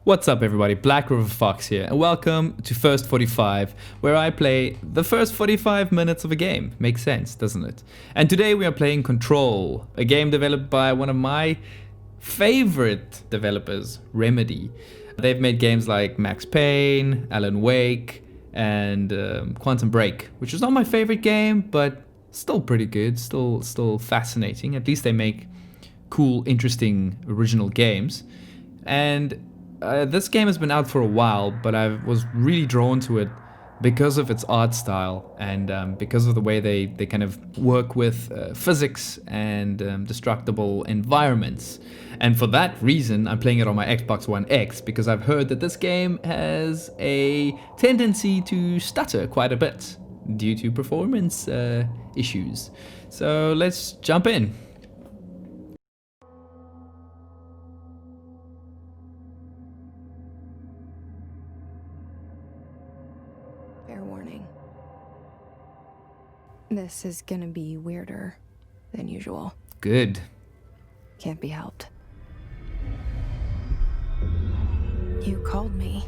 What's up everybody, Black River Fox here, and welcome to First 45, where I play the first 45 minutes of a game. Makes sense, doesn't it? And today we are playing Control, a game developed by one of my favorite developers, Remedy. They've made games like Max Payne, Alan Wake, and Quantum Break, which is not my favorite game, but still pretty good, still fascinating. At least they make cool, interesting, original games. And this game has been out for a while, but I was really drawn to it because of its art style and because of the way they kind of work with physics and destructible environments. And for that reason, I'm playing it on my Xbox One X because I've heard that this game has a tendency to stutter quite a bit due to performance issues. So let's jump in. Fair warning. This is gonna be weirder than usual. Good. Can't be helped. You called me.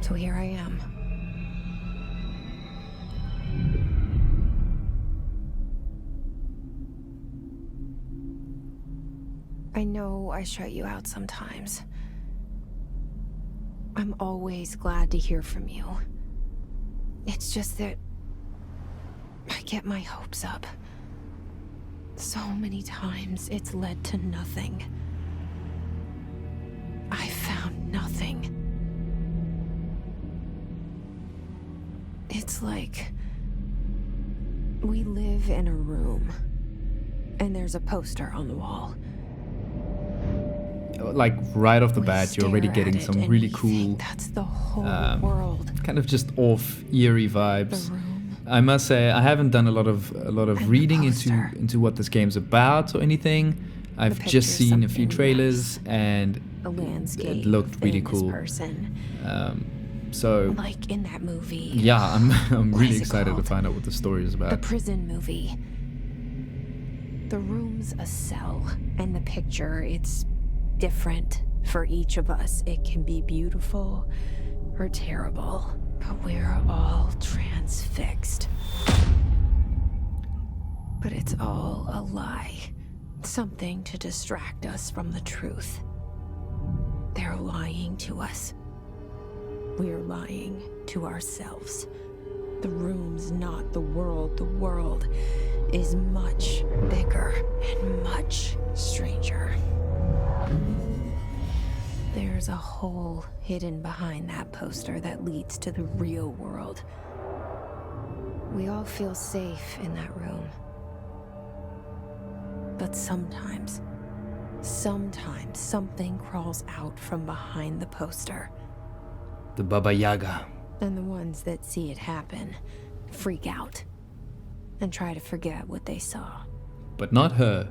So here I am. I know I shut you out sometimes. I'm always glad to hear from you. It's just that I get my hopes up. So many times it's led to nothing. I found nothing. It's like we live in a room and there's a poster on the wall. Like right off the We bat, you're already stare getting at it some and really we cool, think that's the whole world. kind of just off eerie The vibes. room. I must say I haven't done a lot of the reading poster. into what this game's about or anything. I've picture's just seen a few something trailers and A landscape. it looked really famous cool. Person. So Like in that movie. yeah, I'm What really is it excited to called? find out what the story is The about. prison movie. The room's a cell, and the picture, it's different for each of us. It can be beautiful or terrible, but we're all transfixed. But it's all a lie. Something to distract us from the truth. They're lying to us. We're lying to ourselves. The room's not the world. The world is much bigger and much stranger. There's a hole hidden behind that poster that leads to the real world. We all feel safe in that room. But sometimes something crawls out from behind the poster. The Baba Yaga. And the ones that see it happen freak out and try to forget what they saw. But not her.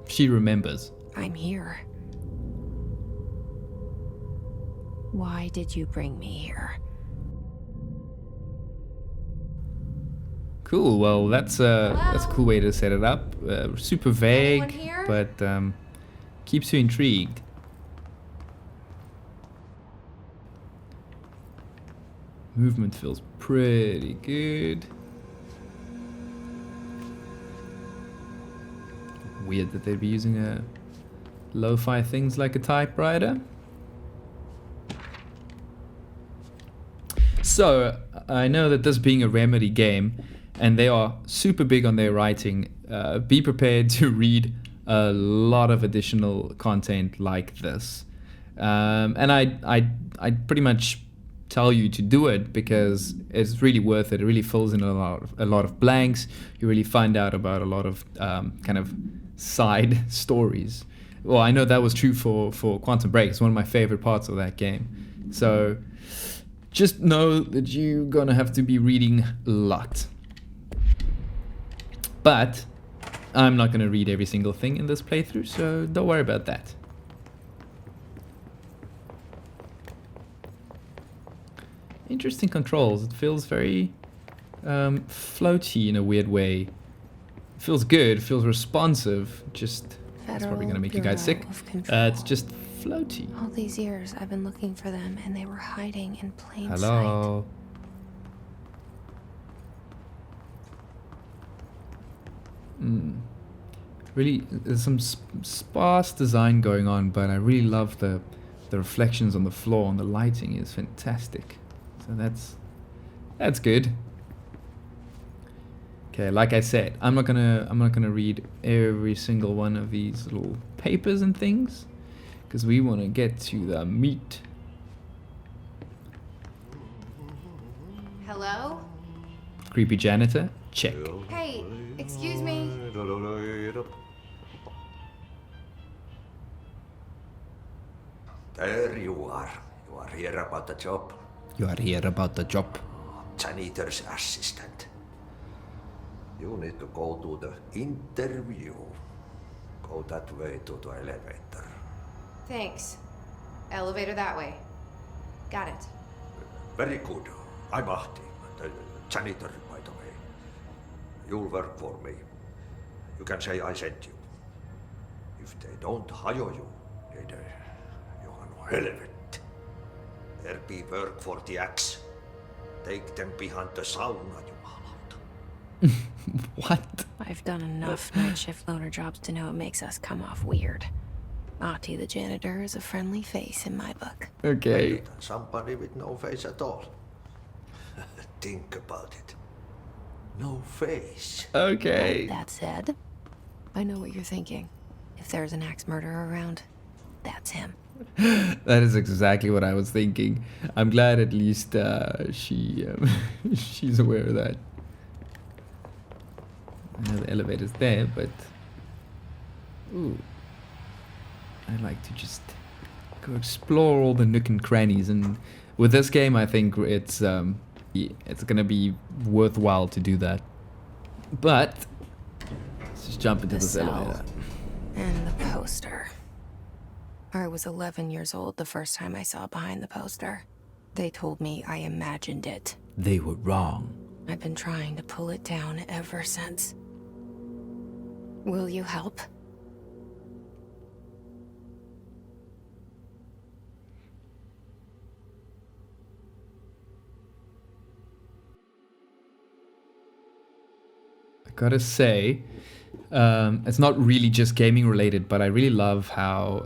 She remembers. I'm here. Why did you bring me here? Cool. Well, that's a cool way to set it up. Super vague, Anyone here? but keeps you intrigued. Movement feels pretty good. Weird that they'd be using a lo-fi things like a typewriter. So, I know that this being a Remedy game, and they are super big on their writing, be prepared to read a lot of additional content like this. And I pretty much tell you to do it because it's really worth it. It really fills in a lot of blanks. You really find out about a lot of kind of side stories. Well, I know that was true for Quantum Break. It's one of my favorite parts of that game. So just know that you're gonna have to be reading a lot. But I'm not gonna read every single thing in this playthrough, so don't worry about that. Interesting controls. It feels very floaty in a weird way. It feels good, feels responsive. Just, it's probably gonna make you guys sick. It's just floaty. All these years I've been looking for them and they were hiding in plain sight. Hello. Really, there's some sparse design going on, but I really love the reflections on the floor, and the lighting is fantastic. So that's good. Okay, like I said, I'm not gonna read every single one of these little papers and things, because we want to get to the meat. Hello? Creepy janitor, check. Hey, excuse me. There you are. You are here about the job. You are here about the job. Janitor's assistant. You need to go to the interview. Go that way to the elevator. Thanks. Elevator that way. Got it. Very good. I'm Ahti, the janitor, by the way. You'll work for me. You can say I sent you. If they don't hire you, then you are no helvet. There be work for the axe. Take them behind the sauna, jumalauta. What? I've done enough night shift loner jobs to know it makes us come off weird. Ahti the janitor is a friendly face in my book. Okay. Better than somebody with no face at all. Think about it. No face. Okay. That said, I know what you're thinking. If there's an axe murderer around, that's him. That is exactly what I was thinking. I'm glad at least she's aware of that. I know the elevator's there, but ooh, I like to just go explore all the nook and crannies. And with this game, I think it's gonna be worthwhile to do that. But let's just jump into this elevator. And the poster. I was 11 years old the first time I saw behind the poster. They told me I imagined it. They were wrong. I've been trying to pull it down ever since. Will you help? I gotta say, it's not really just gaming related, but I really love how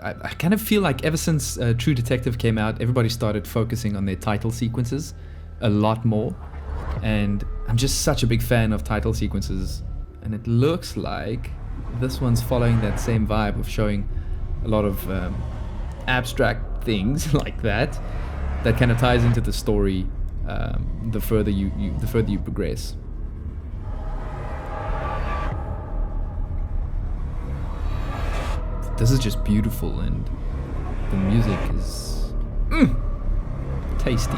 I kind of feel like ever since True Detective came out, everybody started focusing on their title sequences a lot more, and I'm just such a big fan of title sequences, and it looks like this one's following that same vibe of showing a lot of abstract things like that kind of ties into the story the further you progress. This is just beautiful, and the music is tasty.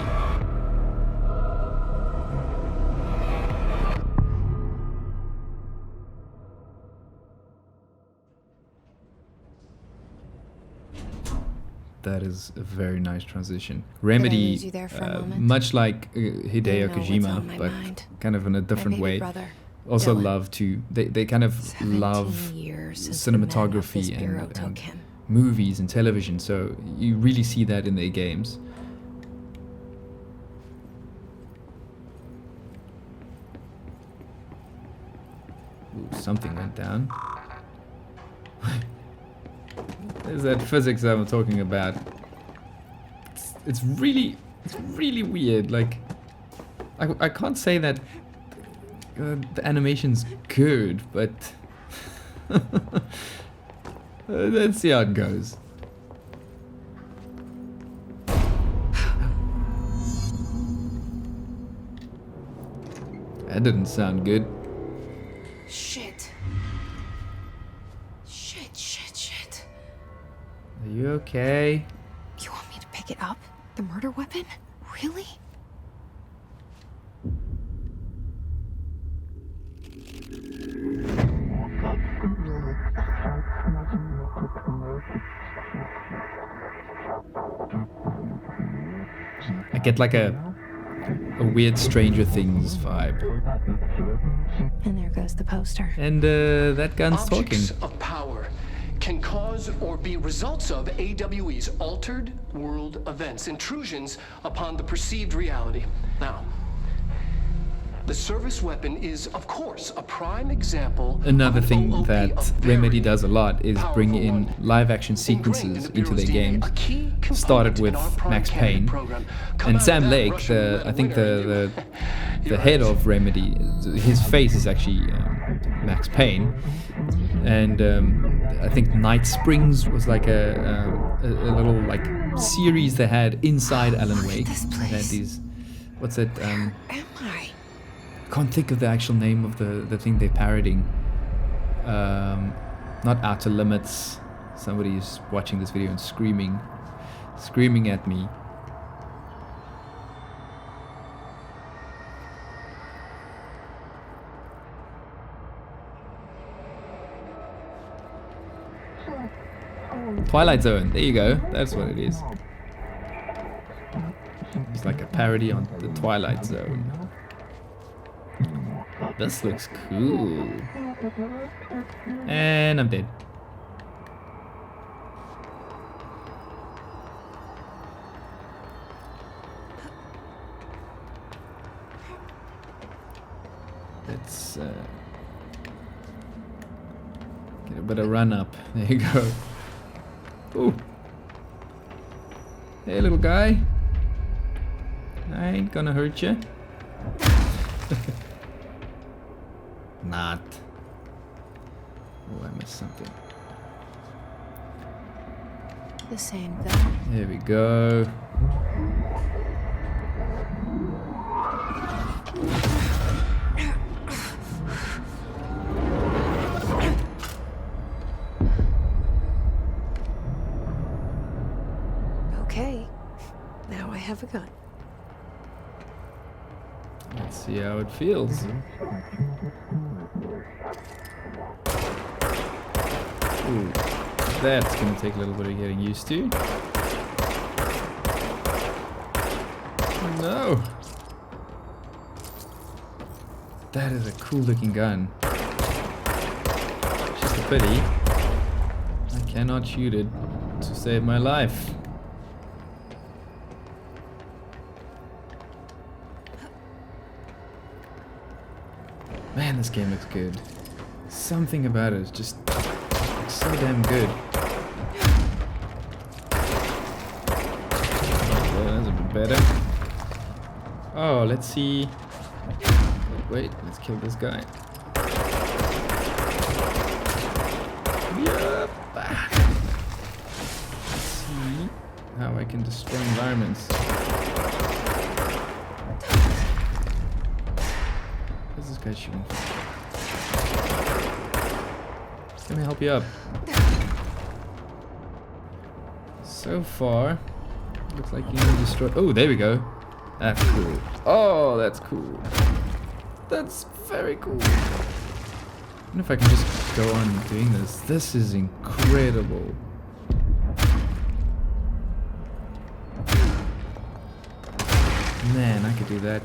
That is a very nice transition. Remedy, lose you there for a moment? much like Hideo You know what's Kojima, on my but mind. kind of in a My different baby way. brother, Also Dylan. love to, they kind of 17 love years since the men of this cinematography bureau took and him. movies and television, so you really see that in their games. Ooh, something went down. There's that physics I was talking about. It's really weird. Like, I can't say that the animation's good, but let's see how it goes. That didn't sound good. Shit. Shit. Are you okay? You want me to pick it up? The murder weapon? Really? I get like a weird Stranger Things vibe. And there goes the poster. And that gun's talking. Objects of power can cause or be results of AWE's altered world events, intrusions upon the perceived reality. Now, the service weapon is, of course, a prime example. Another of thing OOP, that a Remedy very does a lot is bring powerful in one. live action Ingrained sequences in the into their Bureau's DNA, games. a key component Started with in our prime Max candidate Payne program. Come and out of Sam that Lake, Russian roulette I think winner, the You're head right. of Remedy, his face is actually Max Payne, and I think Night Springs was like a little like series they had inside Alan Look at Wake. this They had place. these, what's it? Am I? Can't think of the actual name of the thing they're parodying. Not Outer Limits. Somebody's watching this video and screaming at me. Twilight Zone, there you go, that's what it is. It's like a parody on the Twilight Zone. This looks cool. And I'm dead. Let's get a bit of run up. There you go. Ooh. Hey, little guy. I ain't gonna hurt you. Not. Oh, I missed something. The same thing. There we go. Okay. Now I have a gun. Let's see how it feels. Ooh, that's gonna take a little bit of getting used to. No! That is a cool looking gun. It's just a pity I cannot shoot it to save my life. Man, this game looks good. Something about it is just looks so damn good. Oh, that's a bit better. Oh, let's see. Wait, let's kill this guy. Yup. Let's see how I can destroy environments. What's this guy shooting? Let me help you up. So far, looks like you can destroy. Oh, there we go. That's cool. Oh, that's cool. That's very cool. I wonder if I can just go on doing this. This is incredible. Man, I could do that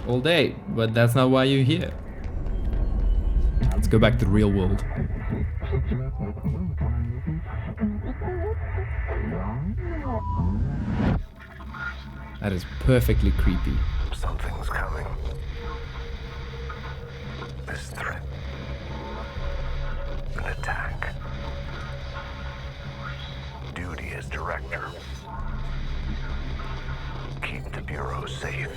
all day, but that's not why you're here. Let's go back to the real world. That is perfectly creepy. Something's coming. This threat. An attack. Duty as director. Keep the Bureau safe.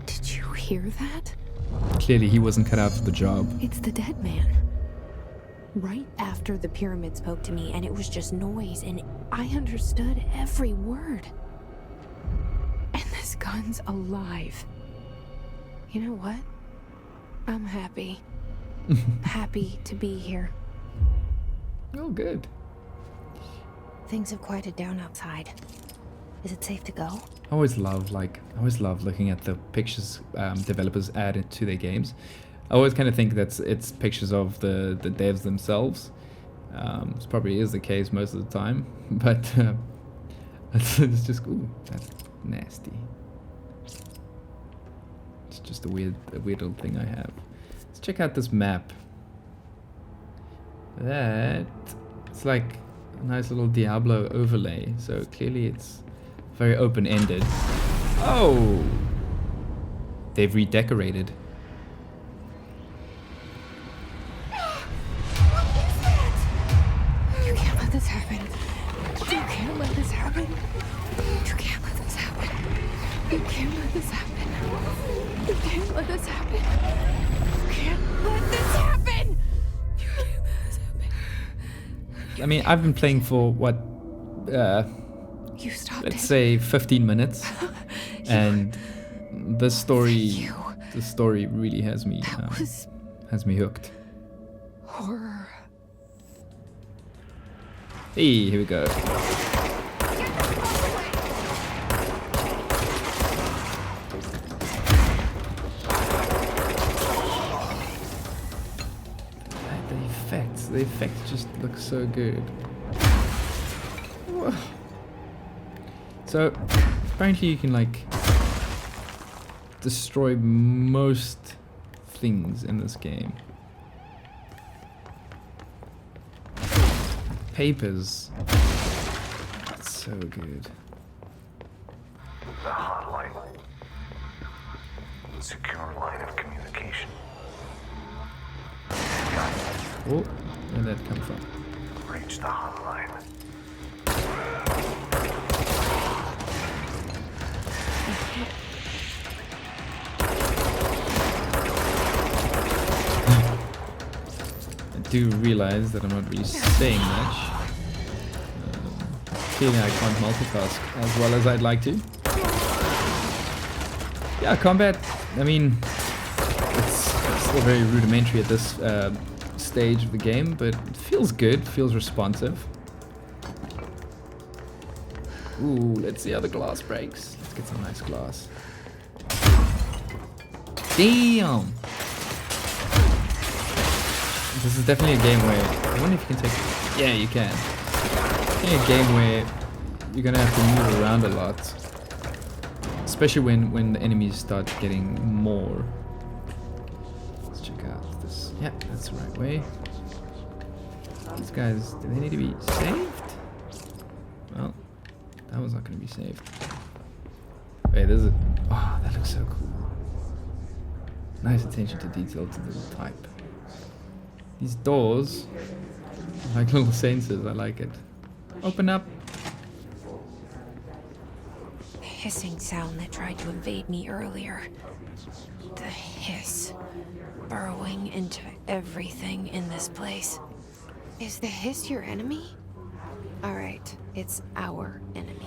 Did you hear that? Clearly he wasn't cut out for the job. It's the dead man. Right after the pyramid spoke to me, and it was just noise, and I understood every word. And this gun's alive. You know what? I'm happy. Happy to be here. Oh, good. Things have quieted down outside. Is it safe to go? I always love looking at the pictures developers add to their games. I always kind of think it's pictures of the devs themselves. This probably is the case most of the time, but it's just ooh, that's nasty. It's just a weird little thing I have. Let's check out this map. that. It's like a nice little Diablo overlay. So clearly it's very open-ended. Oh! They've redecorated. You can't let this happen. You can't let this happen. You can't let this happen. You can't let this happen. You can't let this happen. You can't let this happen. You can't let this happen. I mean, I've been playing for what, You stopped let's it. say 15 minutes, and the story You. really has me That was hooked. horror. Hey, here we go. The effects just look so good. Whoa. So apparently you can like destroy most things in this game. Papers. That's so good. The hotline. Secure line of communication. Oh, where'd that come from? Reach the hotline. I do realize that I'm not really saying much. Clearly I can't multitask as well as I'd like to. Yeah, combat, I mean, it's still very rudimentary at this stage of the game, but it feels good, feels responsive. Ooh, let's see how the glass breaks. Let's get some nice glass. Damn! This is definitely a game where, I wonder if you can take, yeah you can. Definitely a game where you're gonna have to move around a lot. Especially when the enemies start getting more. Let's check out this. Yeah, that's the right way. These guys, do they need to be saved? Well, that one's not going to be saved. Wait, there's a... Oh, that looks so cool. Nice attention to detail to the type. These doors, like little sensors, I like it. Open up. The hissing sound that tried to invade me earlier. The hiss. Burrowing into everything in this place. Is the hiss your enemy? Alright, it's our enemy.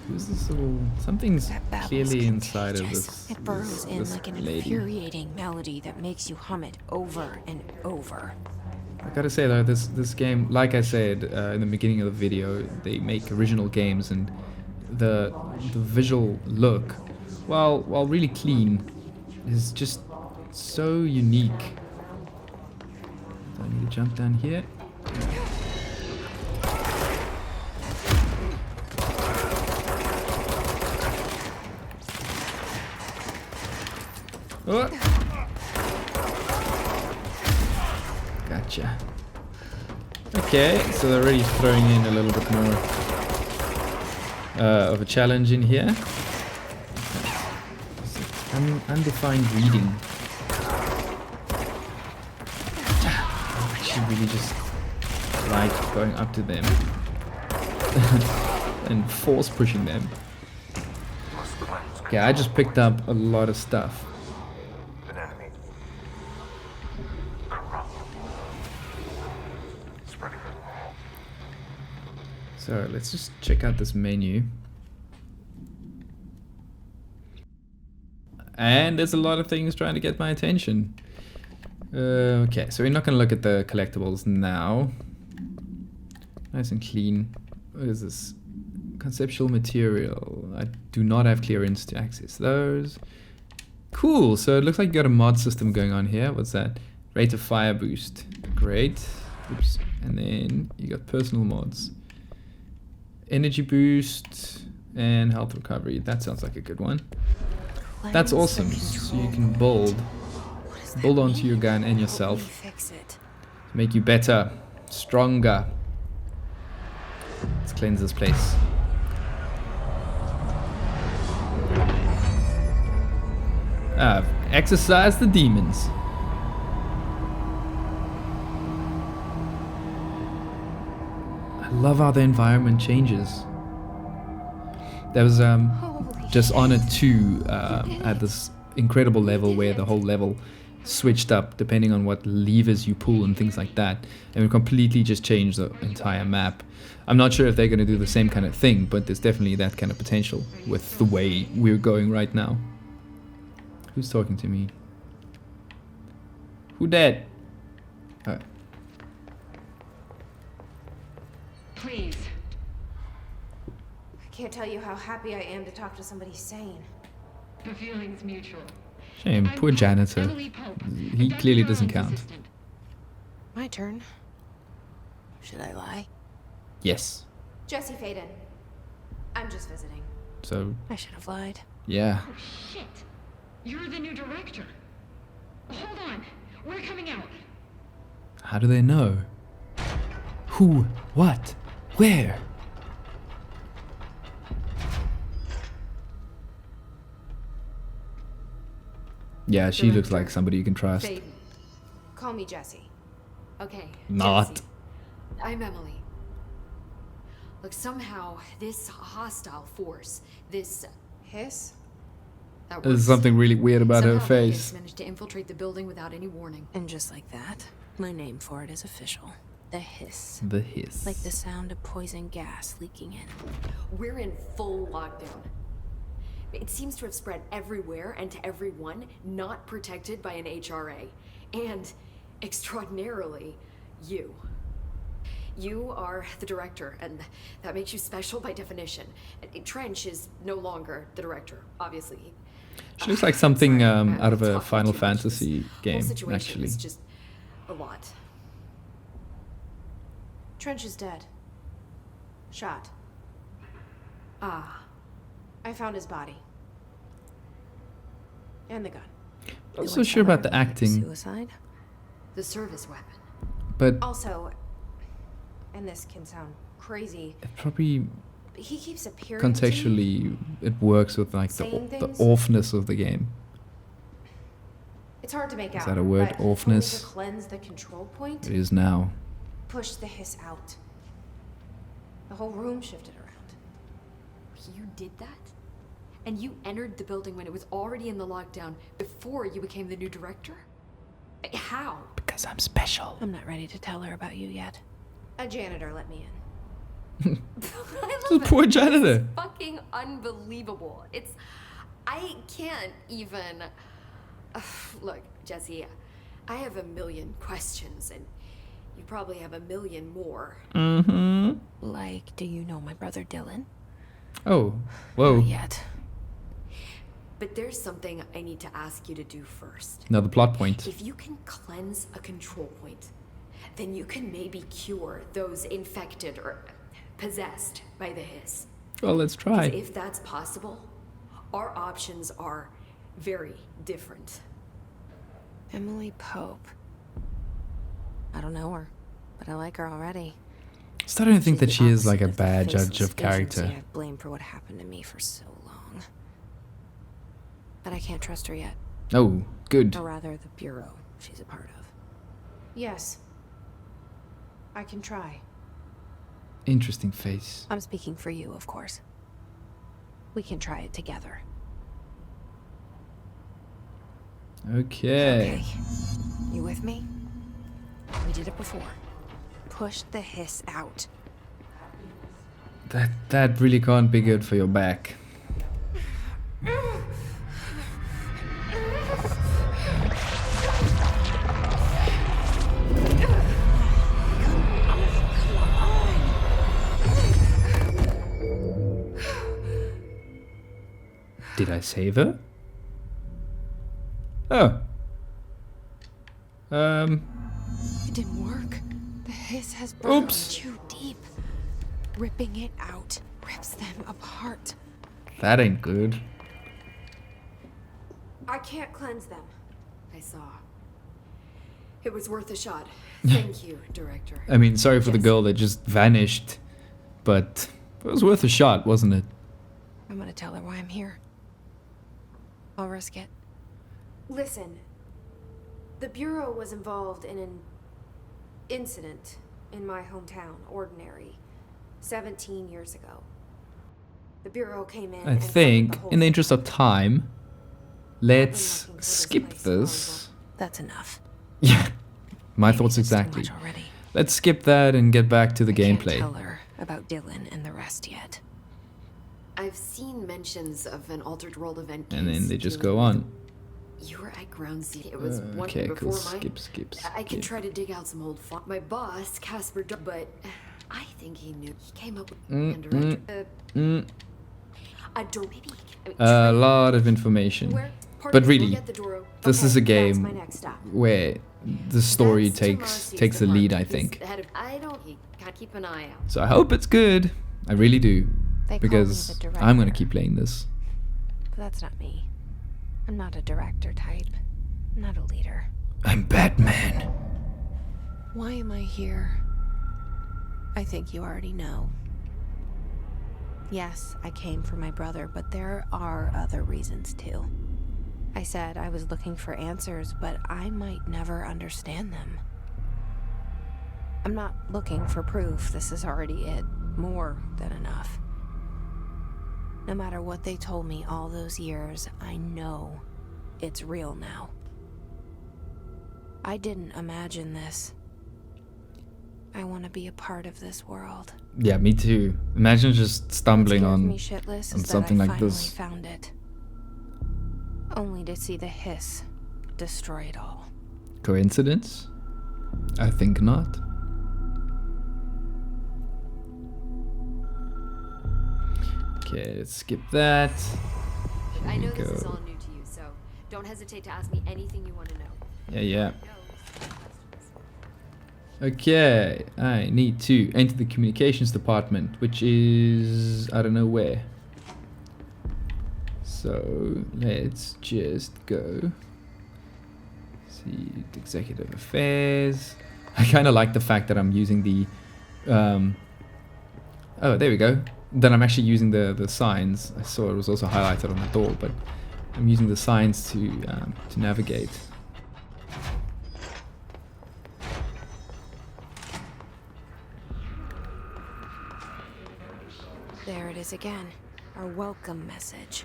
Who's this little... Something's That babble's clearly inside of contagious. this. It burrows in this like an lady. infuriating melody that makes you hum it over and over. I gotta say though, this game, like I said in the beginning of the video, they make original games, and the visual look, while really clean, is just so unique. Do I need to jump down here? Oh. Gotcha. Okay, so they're already throwing in a little bit more of a challenge in here. Undefined reading. I actually really just like going up to them and force pushing them. Okay, I just picked up a lot of stuff. An enemy. Corrupt. Spreading. So let's just check out this menu. And there's a lot of things trying to get my attention. Okay, so we're not going to look at the collectibles now. Nice and clean. What is this? Conceptual material. I do not have clearance to access those. Cool, so it looks like you got a mod system going on here. What's that? Rate of fire boost. Great. Oops. And then you got personal mods. Energy boost and health recovery. That sounds like a good one. That's awesome. So you can build onto your gun and yourself. Fix it. Make you better, stronger. Let's cleanse this place. Exorcise the demons. I love how the environment changes. There was just Honor 2 at this incredible level where the whole level switched up depending on what levers you pull and things like that, and we completely just changed the entire map. I'm not sure if they're going to do the same kind of thing, but there's definitely that kind of potential with the way we're going right now. Who's talking to me? Who dead? Please. I can't tell you how happy I am to talk to somebody sane. The feeling's mutual. Shame, poor janitor. He clearly doesn't count. My turn. Should I lie? Yes. Jesse Faden. I'm just visiting. So, I should have lied. yeah. Oh shit! You're the new director. Hold on, we're coming out. How do they know? Who? What? Where? Yeah, she looks like somebody you can trust. Faden. Call me Jesse. Okay. Not. Jesse. I'm Emily. Look, somehow this hostile force, this Hiss? that There's works. something really weird about her Somehow the face. hiss managed to infiltrate the building without any warning. And just like that, my name for it is official. The hiss. The hiss. Like the sound of poison gas leaking in. We're in full lockdown. It seems to have spread everywhere and to everyone not protected by an HRA. And, extraordinarily, you. You are the director, and that makes you special by definition. Trench is no longer the director, obviously. She looks like something Sorry, out of a talking Final too much. Fantasy This game, whole situation actually. is just a lot. Trench is dead. Shot. Ah, I found his body. And the gun. I'm not so sure about the acting, Suicide? the service weapon. but Also, and this can sound crazy, it probably but he keeps appearing to me. contextually it works with like Saying the things? awfulness of the game. It's hard to make out. Is that a word? but he told me Awfulness? to cleanse the control point. It is now. Push the hiss out. The whole room shifted around. You did that? And you entered the building when it was already in the lockdown before you became the new director? How? Because I'm special. I'm not ready to tell her about you yet. A janitor let me in. I The love poor it. janitor. It's fucking unbelievable. I can't even. Look, Jesse, I have a million questions, and you probably have a million more. Mm-hmm. Like, do you know my brother Dylan? Oh, whoa. Not yet. But there's something I need to ask you to do first. Another plot point. If you can cleanse a control point, then you can maybe cure those infected or possessed by the hiss. Well, let's 'Cause try. if that's possible, our options are very different. Emily Pope. I don't know her, but I like her already. Starting to think She's that the she is like a opposite of the bad judge faceless of character. agency I've blamed for what happened to me for so long. But I can't trust her yet. Oh, good. Or rather, the bureau she's a part of. Yes. I can try. Interesting face. I'm speaking for you, of course. We can try it together. Okay. Okay. You with me? We did it before. Push the hiss out. That really can't be good for your back. Did I save her? Oh. It didn't work. The hiss has burned Oops. too deep. Ripping it out rips them apart. That ain't good. I can't cleanse them. I saw. It was worth a shot. Thank you, director. I mean, sorry for the Yes. girl that just vanished, but it was worth a shot, wasn't it? I'm gonna tell her why I'm here. I'll risk it. Listen, the Bureau was involved in an incident in my hometown, Ordinary, 17 years ago. The Bureau came in I and think, covered the whole in the thing. interest of time, let's looking for this skip place, this. That's enough. Yeah, my Maybe thoughts that's too exactly. much already. Let's skip that and get back to the I can't gameplay. tell her about Dylan and the rest yet. I've seen mentions of an altered world event. And then case they just dealing go with- on. You were at Ground Zero. It was one Okay, before cool. mine. Skip. I can try to dig out some old My boss, Casper, but I think he knew. He came up with and director. Maybe. A lot of information. Where? Pardon But me, really, we'll get the door. this is a That's my game next stop. where the story That's takes the Tomasi's lead, I department. think. He's the head of- I don't. He can't keep an eye out. So I hope it's good. I really do. They call me Because the director, I'm gonna keep playing this. but that's not me. I'm not a director type. I'm not a leader. I'm Batman. Why am I here? I think you already know. Yes, I came for my brother, but there are other reasons too. I said I was looking for answers, but I might never understand them. I'm not looking for proof. This is already it. More than enough. No matter what they told me all those years, I know it's real now. I didn't imagine this. I want to be a part of this world. Yeah, me too. Imagine just stumbling What scares on me shitless on is something that I like finally this. found it. Only to see the hiss destroy it all. Coincidence? I think not. Okay, let's skip that. I Here know we this is go. all new to you, so don't hesitate to ask me anything you want to know. Yeah. Okay, I need to enter the communications department, which is I don't know where. So let's just go. See executive affairs. I kind of like the fact that I'm using the. Oh, there we go. Then I'm actually using the signs. I saw it was also highlighted on the door, but I'm using the signs to navigate. There it is again. Our welcome message.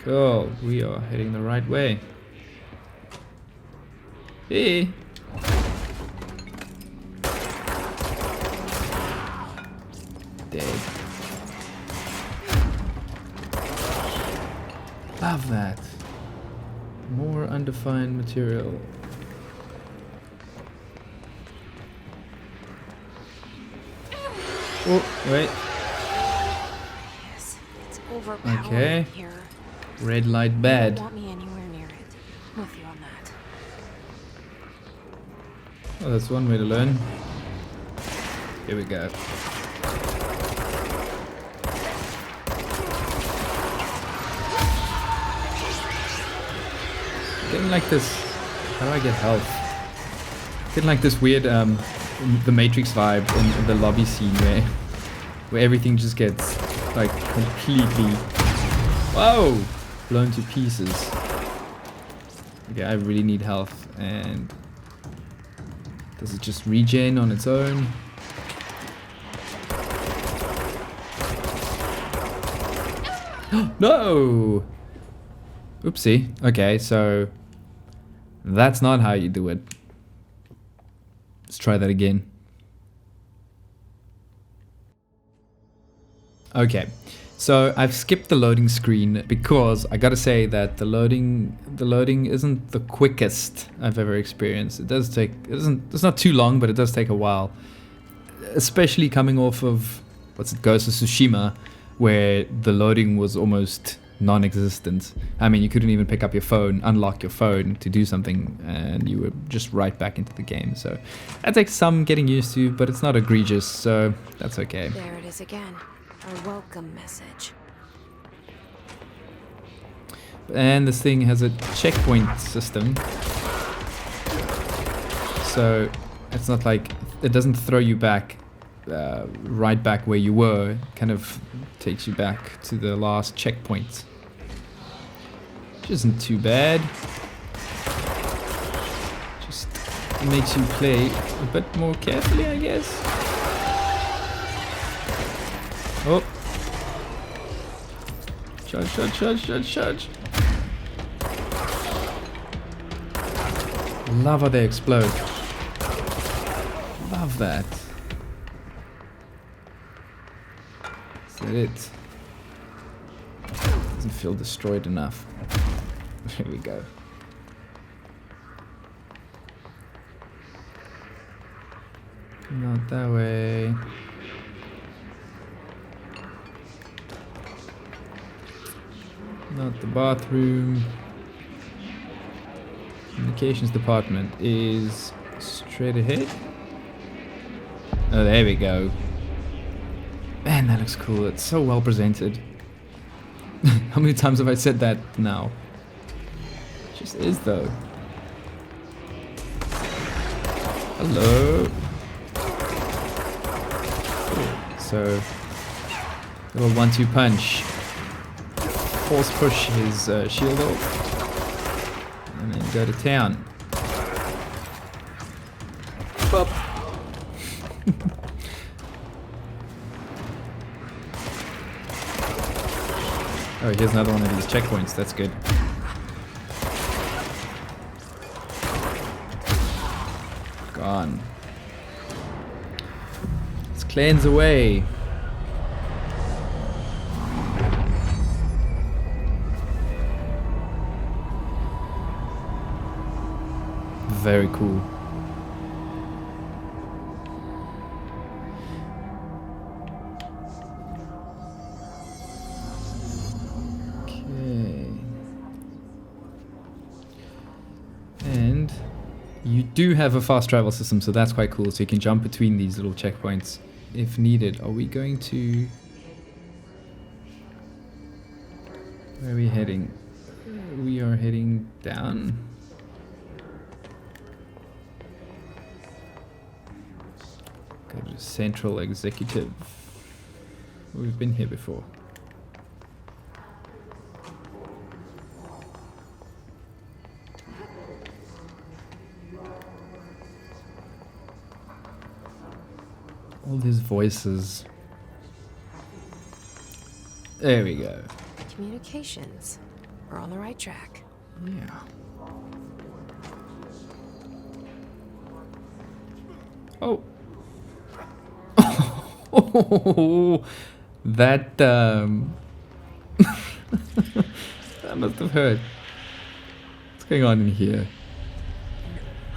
Cool, we are heading the right way. Hey! Dead. Love that. More undefined material. Oh, wait. Yes, it's overpowering Okay. here. Red light You bad. don't want me anywhere near it. With you on that. Oh, that's one way to learn. Here we go. Getting like this. How do I get health? Getting like this weird the Matrix vibe in the lobby scene where everything just gets like completely whoa blown to pieces. Okay, I really need health, and does it just regen on its own? No! Oopsie. Okay, so that's not how you do it. Let's try that again. Okay, so I've skipped the loading screen because I gotta say that the loading isn't the quickest I've ever experienced. It does take, it's not too long, but it does take a while. Especially coming off of, Ghost of Tsushima, where the loading was almost non-existent. I mean, you couldn't even pick up your phone, unlock your phone to do something, and you were just right back into the game. So that takes some getting used to, but it's not egregious, so that's okay. There it is again. Our welcome message. And this thing has a checkpoint system. So it's not like it doesn't throw you back right back where you were. It kind of takes you back to the last checkpoint, which isn't too bad. Just makes you play a bit more carefully, I guess. Oh, charge. Love how they explode. Love that. Is that it? Doesn't feel destroyed enough. There we go. Not that way. Not the bathroom. Communications department is straight ahead. Oh, there we go. Man, that looks cool. It's so well presented. How many times have I said that now? It just is, though. Hello. So, little 1-2 punch. Force push his shield off. And then go to town. Bop. Oh, here's another one of these checkpoints. That's good. Gone. Let's cleanse away. Very cool. Okay. And you do have a fast travel system, so that's quite cool. So you can jump between these little checkpoints if needed. Are we going to... Where are we heading? We are heading down. Go to Central Executive. We've been here before. All these voices. There we go. Communications. We're on the right track. Yeah. Oh. Oh, that that must have hurt. What's going on in here?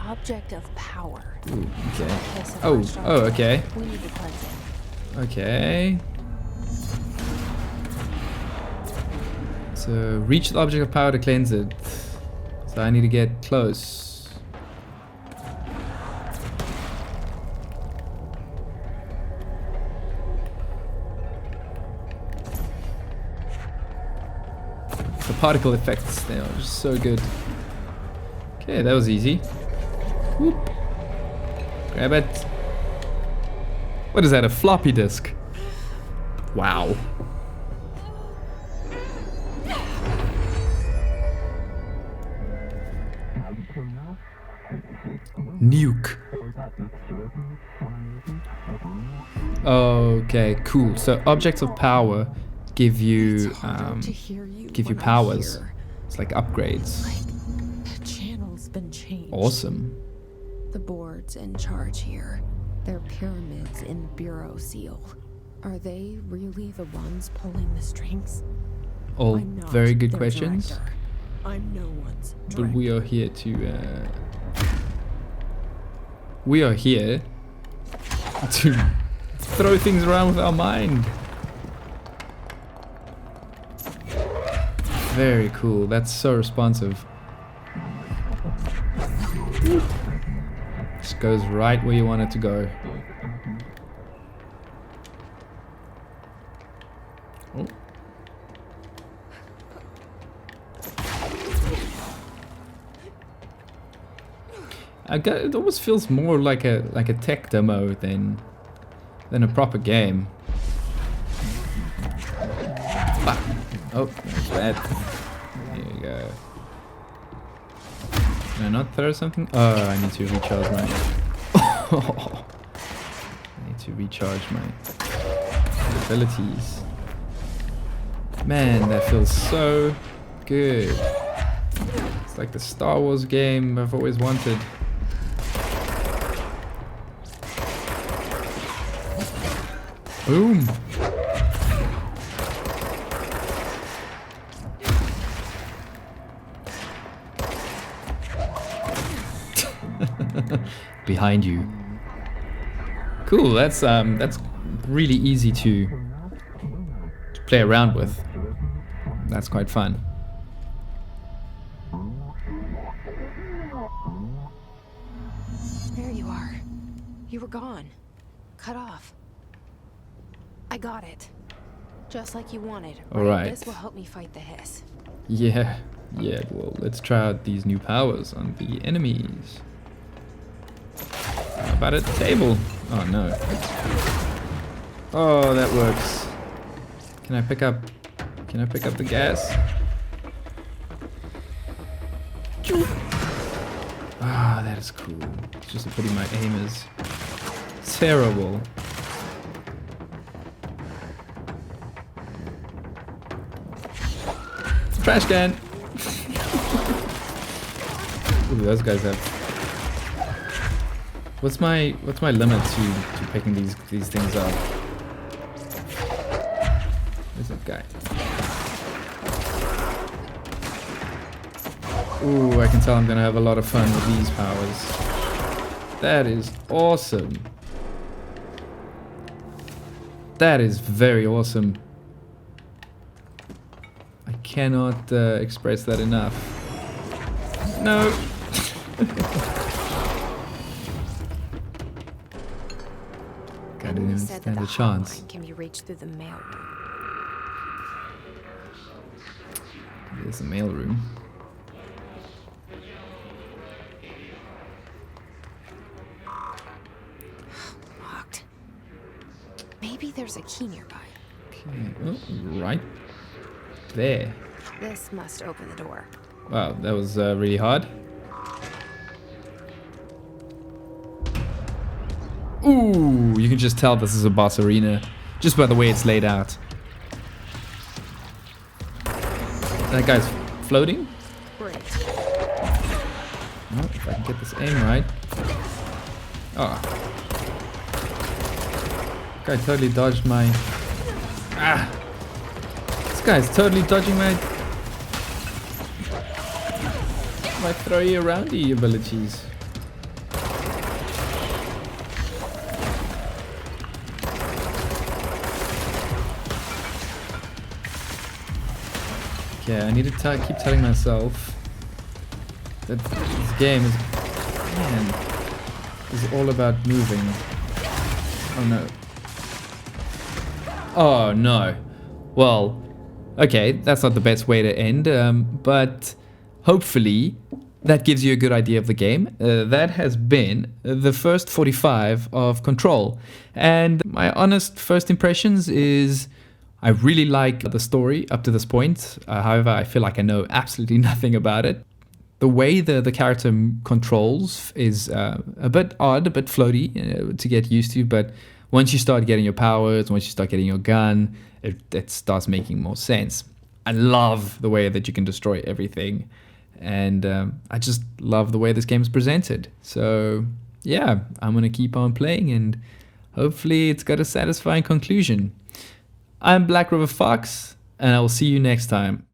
Object of power. Ooh, okay. Kiss of Oh, our strong oh, okay. will. We need to cleanse it. Okay. So reach the object of power to cleanse it. So I need to get close. The particle effects, they are just so good. Okay, that was easy. Whoop. Grab it. What is that, a floppy disk? Wow. Nuke. Okay, cool. So objects of power give you powers. It's like upgrades. The channel's been changed. Awesome. The board's in charge here. They're pyramids in Bureau seal. Are they really the ones pulling the strings? All I'm not very good their questions. director. I'm no one's But director. we are here to we are here to throw things around with our mind. Very cool. That's so responsive. Just goes right where you want it to go. Oh. It almost feels more like a tech demo than a proper game. Ah. Oh, that's bad. There you go. Can I not throw something? Oh, I need to recharge my... I need to recharge my abilities. Man, that feels so good. It's like the Star Wars game I've always wanted. Boom! Behind you. Cool, that's really easy to play around with. That's quite fun. There you are. You were gone. Cut off. I got it. Just like you wanted. Alright. This will help me fight the hiss. Yeah, well, let's try out these new powers on the enemies. How about a table? Oh no. Oh, that works. Can I pick up the gas? Ah, that is cool. It's just a pity my aim is terrible. Trash can! Ooh, those guys have... What's my limit to picking these things up? Where's that guy? Ooh, I can tell I'm gonna have a lot of fun with these powers. That is awesome. That is very awesome. I cannot express that enough. No. I didn't even stand a chance. Can be reached through the mail room. There's a mail room. Locked. Maybe there's a key nearby. Okay. Oh, right there. This must open the door. Wow, that was really hard. Ooh, you can just tell this is a boss arena just by the way it's laid out. That guy's floating? Great. Oh, if I can get this aim right. Oh. Guy totally dodged my... Ah! This guy's totally dodging my throwy aroundy abilities. Okay, I need to keep telling myself that this game is all about moving. Oh no. Oh no. Well, okay, that's not the best way to end, but hopefully that gives you a good idea of the game. That has been the first 45 of Control. And my honest first impressions is I really like the story up to this point. However, I feel like I know absolutely nothing about it. The way the character controls is a bit odd, a bit floaty to get used to, but once you start getting your powers, once you start getting your gun, it starts making more sense. I love the way that you can destroy everything, and I just love the way this game is presented. So yeah, I'm gonna keep on playing, and hopefully it's got a satisfying conclusion. I'm Black River Fox, and I will see you next time.